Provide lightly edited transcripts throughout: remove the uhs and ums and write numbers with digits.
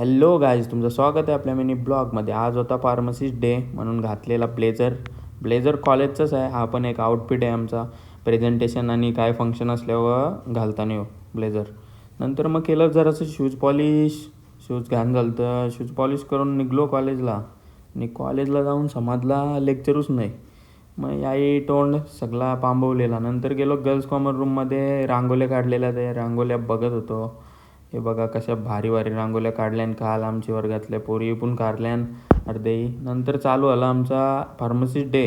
Hello guys, तुमचं स्वागत आहे आपल्या मिनी ब्लॉगमध्ये. आज होता फार्मसिस्ट डे म्हणून घातलेला ब्लेझर कॉलेजचाच आहे. हा पण एक आउटफिट आहे आमचा. प्रेझेंटेशन आणि काय फंक्शन असल्यावर घालताना येऊ ब्लेझर. नंतर मग केलं जरासं शूज घाण झालं तर शूज पॉलिश करून निघलो कॉलेजला. आणि कॉलेजला जाऊन समाजला लेक्चरच नाही. मग याई तोंड सगळा पांबवलेला. नंतर गेलो गर्ल्स कॉमन रूममध्ये. रांगोळ्या काढलेल्या, ते रांगोळ्या बघत होतो. हे बघा कशा भारी भारी रांगोळ्या काढल्यान. काल आमच्या वर्गातल्या पोरी पण काढल्यान अर्धेही. नंतर चालू आला आमचा फार्मसिस्ट डे.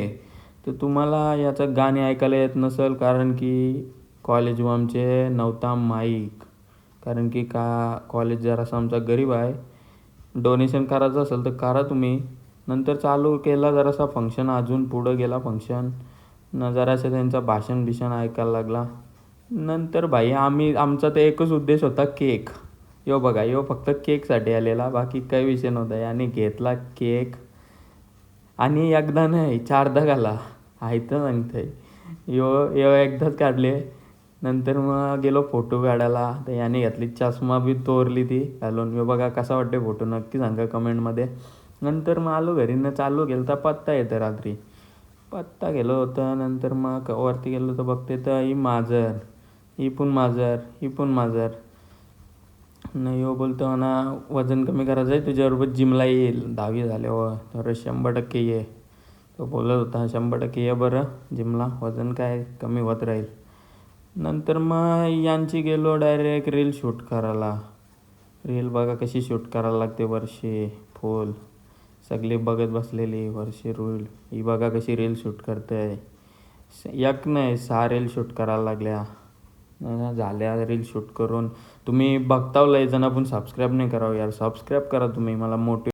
तर तुम्हाला याचं गाणे ऐकायला येत नसेल कारण की कॉलेज आमचे नव्हता माईक. कारण की कॉलेज जरासा आमचा गरीब आहे. डोनेशन करायचं असेल तर करा तुम्ही. नंतर चालू केला जरासा फंक्शन, अजून पुढं गेला फंक्शन. जरासं त्यांचं भाषण ऐकायला लागला. नंतर भाई आमचा तर एकच उद्देश होता, केक. बघा फक्त केकसाठी आलेला, बाकी काही विषय नव्हता. याने घेतला केक आणि एकदा नाही चारदा घाला आहे तर सांगतंय. एकदाच काढले. नंतर मग गेलो फोटो काढायला. तर याने घेतली चष्मा बी तोरली ती घालून. बघा कसा वाटते फोटो, नक्की सांगा कमेंटमध्ये. नंतर मग आलो घरी. चालू गेलं तर पत्ता येतं रात्री. पत्ता गेलो होतं. नंतर मग वरती गेलो तर बघते तर ही पण मांजर. नाही बोलतो ना, वजन कमी करायचं आहे तुझ्याबरोबर जिमला येईल 10वी झाल्यावर, तर 100% ये. तो बोलत होता 100% ये बरं जिमला, वजन काय कमी होत राहील. नंतर मग यांची गेलो डायरेक्ट रील शूट करायला. रील बघा कशी शूट करायला लागते. वर्षी फुल सगळी बघत बसलेली. वर्षी रील ही बघा कशी रील शूट करते. एक नाही 6 रील शूट करायला लागल्या. झाल्या रील शूट करून. तुम्ही बघताव लय जण, पण सबस्क्राईब नाही करावं यार. सबस्क्राईब करा तुम्ही, मला मोटिवेट